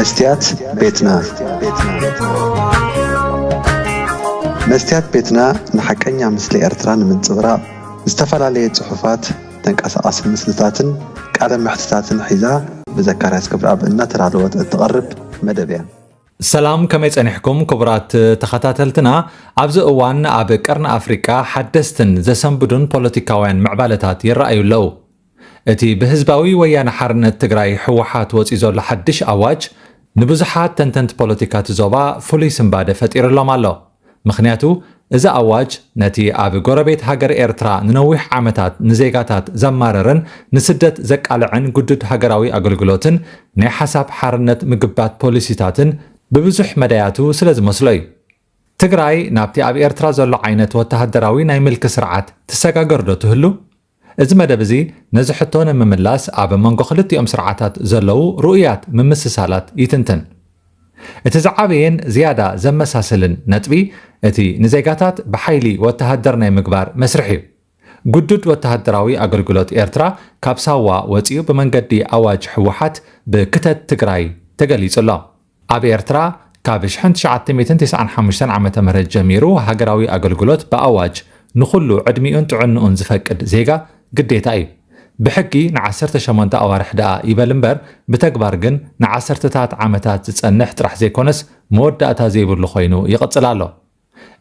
مستيات بيتنا مستيات بيتنا نحكينا مثل إرتران من صغراء استفعل عليه صحفات تنقص مسلتاتن قال محتساتن حيزا بذكر اسكبر اب ان ترادوت تقرب مدبيا سلام كما يصنحكم كبرات تخاتاتلتنا ابز اوان اب قرن افريكا حدثتن زسنبدون بوليتيكاوያን معبالتات يرأيو لو اتي بهزباوي ويان حرنت تግራይ حوحات وصي زول حدش اواج نبزحات تنتنت بوليتيكات زوبا فولي سنباده فطيرلهم الله مخنياتو إذا أواج نتي أب غربيت هاجر إيرترا ننوح عامتات نزيغاتات زماررن نسدت زك على عن جدد هاجراوي أغلغلوتن ني حساب حرنت مقبات بوليسيتاتن ببزح مداياتو سلز مسلوي تግራይ نابتي أب إيرترا زلو عينت وتهدراوي ناي ملك سرعات تساقاقردو تهلو إذا مدبزي نزحتون مملاس أب منغو خلطيهم سرعاتات زلو رؤيات ممسسالات يتنتن اتزعابين زيادة زمساسلن نتبي اتي نزيغاتات بحيلي وتهدرنا مقبار مسرحي قدود وتهدراوي أغلغلوت إيرترا كابساوا وطيو بمنقدي أواج حوحات بكتت تግራይ تقليص الله أب إيرترا كابش حنت شعات 295 عامة مرد جميرو هاجراوي أغلغلوت بأواج نخلو عدميون تعنقون زفقد زيغا قديتا أي بحكي نعسرت شمانتا أوارح دا يبالنبر بتكبار جن نعسرت تات عامتات تتصنح ترح زي كونس موداتا زي برلو خوينو يقتصلالو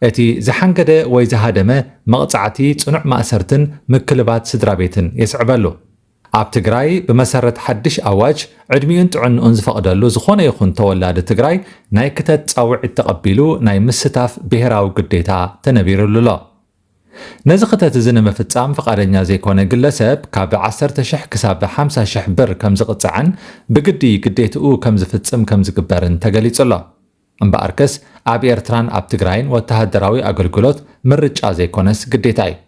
اتي زحنقده وي زهادمه مقطعتي صنع مأسرتن مكلبات سدرابيتن يسعبالو اب تግራይ بمسرت حدش أواج عدميون تعنقون زفقدالو زخونه يخون تولاد تግራይ ناي كتت صاوع تقبيلو ناي مستاف بهراو قديتا تنبيرلو لا نزقتت زنه مفصام فقارنيا زيكونه ግለሰብ ካብ 10,000 ክሳብ 50,000 ብር ከም ዝቕፅዓን ብግዲ ግዴትኡ ከም ዝፍጽም ከም ዝግበርን ተገሊጹሎ እምበኣርከስ ኣብ ኤርትራን ኣብ ትግራይን ወተሃደራዊ ኣገልግሎት ምርጫ ዘይኮነስ ግዴታ እዩ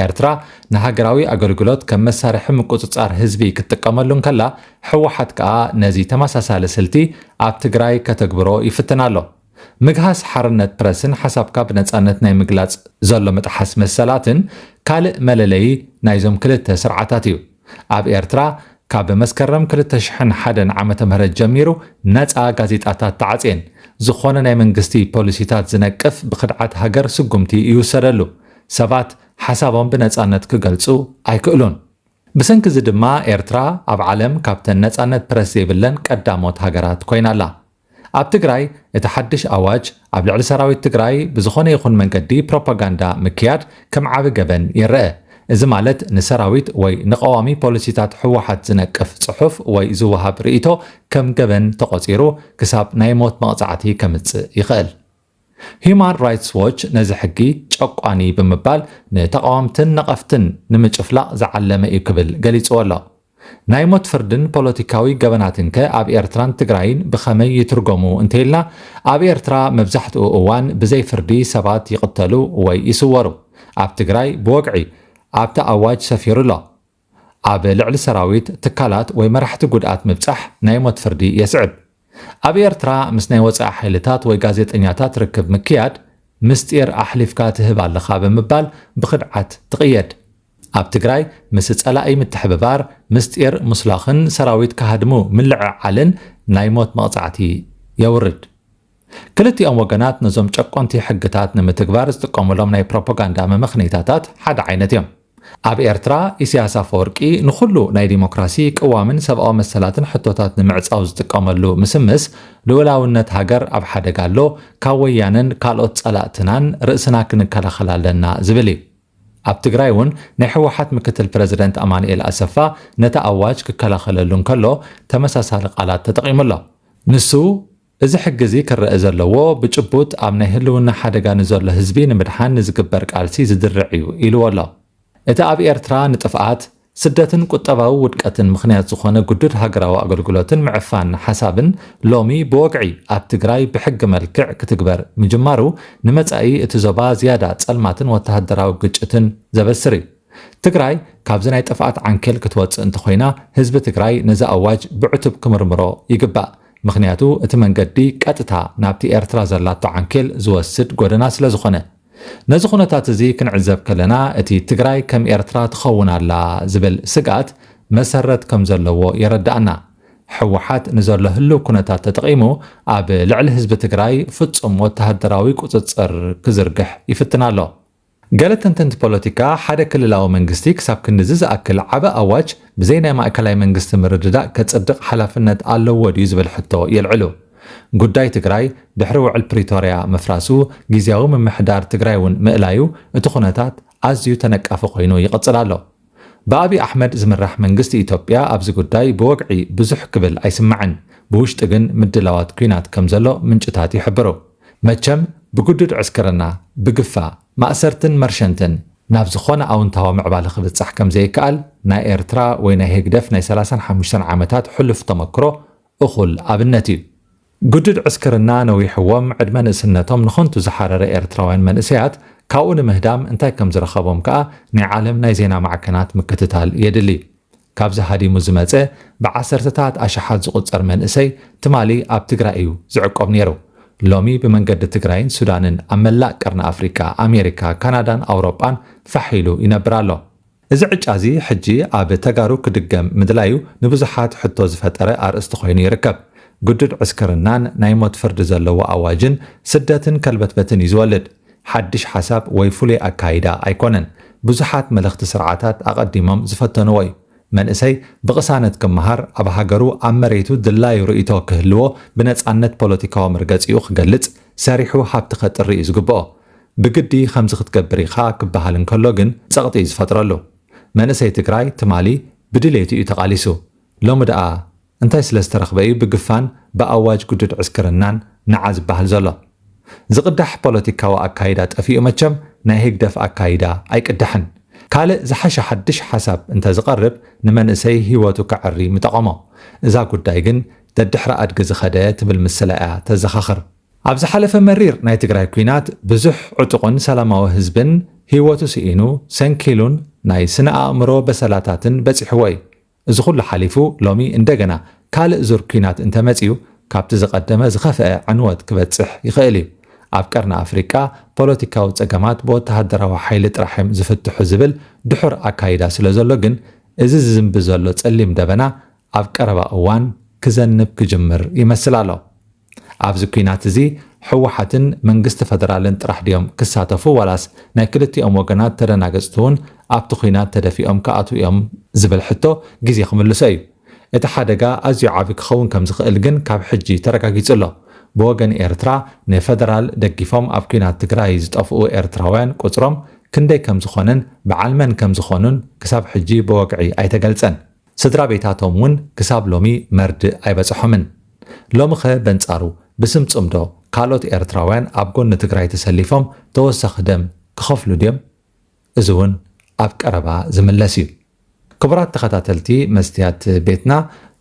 ኤርትራ ንሃገራዊ ኣገልግሎት ከም መሳርሒ ምቁጽጻር ህዝቢ ክትጥቀመሉን ከላ ሕወሓት ከዓ ነዚ ተመሳሳሊ ስልቲ ኣብ ትግራይ ከተግብሮ ይፍትናሎ مجهز حرنت برسن حسب كاب نتسانت ناي مجلاس زلو متحس مسلاتن كالق مللي نايزم كلته سرعتاتيو اب إيرترا كاب مسكرم كلته شحن حدن عامة مهرج جميرو نتسا غازيطاتات تعصين زخونه ناي منغستي بوليسيتات زنقف بخدعات هاجر سقمتي يوسرلو سبات حسابهم بنتسانت كغلصو ايكلون بسنك زدما إيرترا اب عالم كابتن نتسانت برس يبلن قداموت هاجرات كوينالا ኣብ ትግራይ የተሐድሽ ኣዋጅ ኣብ ልዕሊ ሰራዊት ትግራይ ብዝኾነ ይኹን መንገዲ ፕሮፓጋንዳ ምክያድ ከም ዓቢ ገበን ይርአ እዚ ማለት ንሰራዊት ወይ ንቀዋሚ ፖሊሲታት ሕወሓት ዝነቅፍ ጽሑፍ ወይ ዝወሃብ ርእይቶ ከም ገበን ተቆፂሩ ክሳብ ናይ ሞት መቕጻዕቲ ከምጽእ ይኽእል Human Rights Watch ነዚ ሕጊ ጨቋኒ ብምባል ንተቃዋምትን ነቐፍትን ንምጭፍላቕ ዝዓለመ እዩ ክብል ገሊጹ ኣሎ ናይ ሞት ፍርድን ፖለቲካዊ ገበናትን ኣብ ኤርትራን ትግራይን ብኸመይ ይትርጎሙ እንተይልና ኣብ ኤርትራ መብዛሕትኡ እዋን ብዘይ ፍርዲ ሰባት ይቕተሉ ወይ ይስወሩ ኣብ ትግራይ ብወግዒ ኣብታ ኣዋጅ ሰፊሩሎ ኣብ ልዕሊ ሰራዊት ትካላት ወይ መራሕቲ ጉድኣት ምብጻሕ ናይ ሞት ፍርዲ የስዕብ ኣብ ኤርትራ ምስ ናይ ወፃኢ ሓይልታት ወይ ጋዜጠኛታት ርክብ ምክያድ ምስጢር ኣሕሊፍካ ትህብ ኣለኻ ብምባል ብኽድዓት ትቕየድ ኣብ ትግራይ ምስ ጸላኢ ምትሕብባር ምስጢር ሙስላኽን ሰራዊት ካሃድሙ ምልዕዓልን ናይ ሞት መቕጻዕቲ የውርድ ክልቲኦም ወገናት ነዞም ጨቆንቲ ሕግታት ንምትግባር ዝጥቀሙሎም ናይ ፕሮፓጋንዳ መምኽኔታታት ሓደ ዓይነት እዮም ኣብ ኤርትራ ኢሳያስ አፈወርቂ ንኹሉ ናይ ዲሞክራሲ ቅዋምን ሰብኣዊ መሰላትን ሕቶታት ንምዕጻው ዝጥቀመሉ ምስምስ ልኡላውነት ሃገር ኣብ ሓደጋ ኣሎ ካብ ወያነን ካልኦት ጸላእትናን ርእስና ክንከላኸል ኣለና ዝብል እዩ ኣብ ትግራይ እውን ናይ ሕወሓት ምክትል ፕሬዝደንት ኣማኑኤል ኣሰፋ ነታ ኣዋጅ ክከላኸለሉን ከሎ ተመሳሳሊ ቃላት ተጠቒሙሎ ንሱ እዚ ሕጊ እዚ ክረአ ዘለዎ ብጭቡጥ ኣብ ናይ ህልውና ሓደጋ ንዘሎ ህዝቢ ንምድሓን ንዝግበር ቃልሲ ዝድርዕ እዩ ኢልዎ ኣሎ እቲ ኣብ ኤርትራ ንጥፍኣት ስደትን ቁጠባዊ ውድቀትን ምኽንያት ዝኾነ ጉዱድ ሃገራዊ ኣገልግሎትን ምዕፋን ሓሳብን ሎሚ ብወግዒ ኣብ ትግራይ ብሕጊ መልክዕ ክትግበር ምጅማሩ ንመጻኢ እቲ ዞባ ዝያዳ ጸልማትን ወተሃደራዊ ግጭትን ዘበስር እዩ ትግራይ ካብዚ ናይ ጥፍኣት ዓንኬል ክትወፅእ እንተኾይና ህዝቢ ትግራይ ነዚ ኣዋጅ ብዕቱብ ክምርምሮ ይግባእ ምኽንያቱ እቲ መንገዲ ቀጥታ ናብቲ ኤርትራ ዘላቶ ዓንኬል ዝወስድ ጎደና ስለ ዝኾነ ነዚ ኩነታት እዚ ክንዕዘብ ከለና እቲ ትግራይ ከም ኤርትራ ትኸውን ኣላ ዝብል ስጋት መሰረት ከም ዘለዎ የረዳእና ሕወሓት ንዘሎ ህልው ኩነታት ተጠቒሙ ኣብ ልዕሊ ህዝቢ ትግራይ ፍጹም ወተሃደራዊ ቁፅፅር ክዝርግሕ ይፍትን ኣሎ። ገለ ተንተንቲ ፖለቲካ ሓደ ክልላዊ መንግስቲ ክሳብ ክንዲ ዝኣክል ዓበ ኣዋጅ ብዘይ ናይ ማእከላይ መንግስቲ ምርድዳእ ከጽድቕ ሓላፍነት ኣለዎ ድዩ ዝብል ሕቶ የልዕሉ። ጉዳይ ትግራይ ድሕሪ ውዕል ፕሪቶርያ መፍራሱ ጊዜያዊ ምምሕዳር ትግራይ እውን ምእላዩ እቲ ኩነታት ኣዝዩ ተነቃፊ ኮይኑ ይቕጽል ኣሎ። ብኣብይ ኣሕመድ ዝምራሕ መንግስቲ ኢትዮጵያ ኣብዚ ጉዳይ ብወግዒ ብዙሕ ክብል ኣይስማዕን። ብውሽጢ ግን ምድላዋት ኩናት ከም ዘሎ ምንጭታት ይሕብሩ። መቸም ብጉድድ ዕስክርና ብግፋእ ማእሰርትን መርሸንትን ናብ ዝኾነ ኣውንታዊ ምዕባለ ክብፅሕ ከም ዘይከኣል ናይ ኤርትራ ወይ ናይ ህግደፍ ናይ 35 ዓመታት ሕሉፍ ተመክሮ እኹል ኣብነት እዩ። ጉድድ ዕስክርና ነዊሕዎም ዕድመ ንእስነቶም ንኾንቱ ዝሓረረ ኤርትራውያን መንእሰያት ካብኡ ንምህዳም እንታይ ከም ዝረኸቦም ከዓ ናይ ዓለም ናይ ዜና ማዕከናት ምክትታል የድሊ። ካብዚ ሃዲሙ ዝመፀ ብዓሰርተታት ኣሽሓት ዝቁፀር መንእሰይ ትማሊ ኣብ ትግራይ እዩ ዝዕቆብ ነይሩ። ሎሚ ብመንገዲ ትግራይን ሱዳንን ኣብ መላእ ቀርኒ ኣፍሪካ፣ ኣሜሪካ፣ ካናዳን ኣውሮጳን ፋሒሉ ይነብር ኣሎ። እዚ ዕጫዚ ሕጂ ኣብ ተጋሩ ክድገም ምድላዩ ንብዙሓት ሕቶ ዝፈጠረ ኣርእስቲ ኮይኑ ይርከብ። ጉድድ ዕስክርናን ናይ ሞት ፍርዲ ዘለዎ ኣዋጅን ስደትን ከልበትበትን እዩ ዝወልድ። ሓድሽ ሓሳብ ወይ ፍሉይ ኣካይዳ ኣይኮነን። ብዙሓት መልእኽቲ ስርዓታት ኣቐዲሞም ዝፈተንዎ እዩ። መንእሰይ ብቕሳነት ክመሃር ኣብ ሃገሩ ኣብ መሬቱ ድላዩ ርእይቶ ክህልዎ ብነፃነት ፖለቲካዊ ምርገፂኡ ክገልጽ ሰሪሑ ሃብቲ ኸጥሪ እዩ ዝግብኦ። ብግዲ ከምዚ ክትገብር ኢኻ ክበሃል እንከሎ ግን ጸቕጢ እዩ ዝፈጥረሉ። መንእሰይ ትግራይ ትማሊ ብድሌቱ እዩ ተቓሊሱ። ሎሚ ደኣ እንታይ ስለ ዝተረኽበ እዩ ብግፋን ብኣዋጅ ጉድድ ዕስክርናን ንዓ ዝበሃል ዘሎ? ዝቕዳሕ ፖለቲካዊ ኣካይዳ ጠፊኡ መቸም ናይ ህግደፍ ኣካይዳ ኣይቅዳሕን። ካልእ ዝሓሸ ሓድሽ ሓሳብ እንተዝቐርብ ንመንእሰይ ህይወቱ ክዕሪ ምጠቐሞ። እዛ ጉዳይ ግን ደድሕሪ ኣድጊ ዝኸደ ትብል ምስላ እያ ተዘኻኽር። ኣብ ዝሓለፈ መሪር ናይ ትግራይ ኩናት ብዙሕ ዕጡቕን ሰላማዊ ህዝብን ህይወቱ ስኢኑ ሰንኪሉን ናይ ስነ ኣእምሮ በሰላታትን በፂሕዎ እዩ። እዚ ኩሉ ሓሊፉ ሎሚ እንደገና ካልእ ዙር ኩናት እንተመፂኡ ካብቲ ዝቐደመ ዝኸፍአ ዕንወት ክበፅሕ ይኽእል እዩ። ኣብ ቀርኒ ኣፍሪቃ ፖለቲካዊ ፀገማት ብወተሃደራዊ ሓይሊ ጥራሕም ዝፍትሑ ዝብል ድሑር ኣካይዳ ስለ ዘሎ ግን እዚ ዝዝንቢ ዘሎ ጸሊም ደበና ኣብ ቀረባ እዋን ክዘንብ ክጅምር ይመስል ኣሎ። ኣብዚ ኩናት እዚ ሕወሓትን መንግስቲ ፈደራልን ጥራሕ ድዮም ክሳተፉ ዋላስ ናይ ክልቲኦም ወገናት ተደናገፅቲ እውን ኣብቲ ኩናት ተደፊኦም ከኣትው እዮም ዝብል ሕቶ ግዜ ክምልሶ እዩ። እቲ ሓደጋ ኣዝዩ ዓቢ ክኸውን ከም ዝኽእል ግን ካብ ሕጂ ተረጋጊጹ ኣሎ። ብወገን ኤርትራ ንፌደራል ደጊፎም ኣብ ኩናት ትግራይ ዝጠፍኡ ኤርትራውያን ቁፅሮም ክንደይ ከም ዝኾነን ብዓልመን ከም ዝኾኑን ክሳብ ሕጂ ብወግዒ ኣይተገልጸን። ስድራ ቤታቶም እውን ክሳብ ሎሚ መርድእ ኣይበፅሖምን። ሎሚ ኸ በንጻሩ ብስም ጽምዶ ካልኦት ኤርትራውያን ኣብ ጎኒ ትግራይ ተሰሊፎም ተወሳኺ ደም ክኸፍሉ ድዮም? እዚ እውን ኣብ ቀረባ ዝምለስ እዩ። ክቡራት ተኸታተልቲ መስትያት ቤትና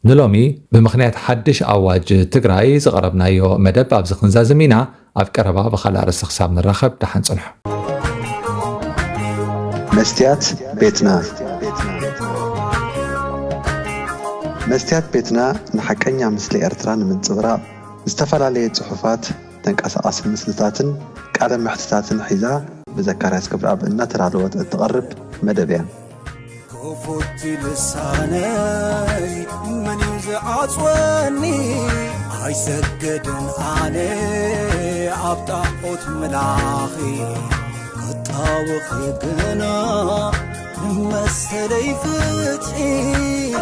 ንሎሚ ብምኽንያት ሓድሽ ኣዋጅ ትግራይ ዝቐረብናዮ መደብ ኣብዚ ክንዛዝም ኢና። ኣብ ቀረባ ብኻልእ ኣርእስቲ ክሳብ ንራኸብ ደሓን ጽንሑ። መስትያት ቤትና መስትያት ቤትና ንሓቀኛ ምስሊ ኤርትራ ንምንጽብራቕ ዝተፈላለየ ጽሑፋት ተንቀሳቐሲ ምስልታትን ቃለ ምሕትታትን ሒዛ ብዘካርያስ ክብረኣብ እናተዳለወት እትቐርብ መደብ እያ። كفوت لساني من يزعصوني هاي سجدن علي عبطاقوت ملاخي قطاوخي قنا مسلي فتحي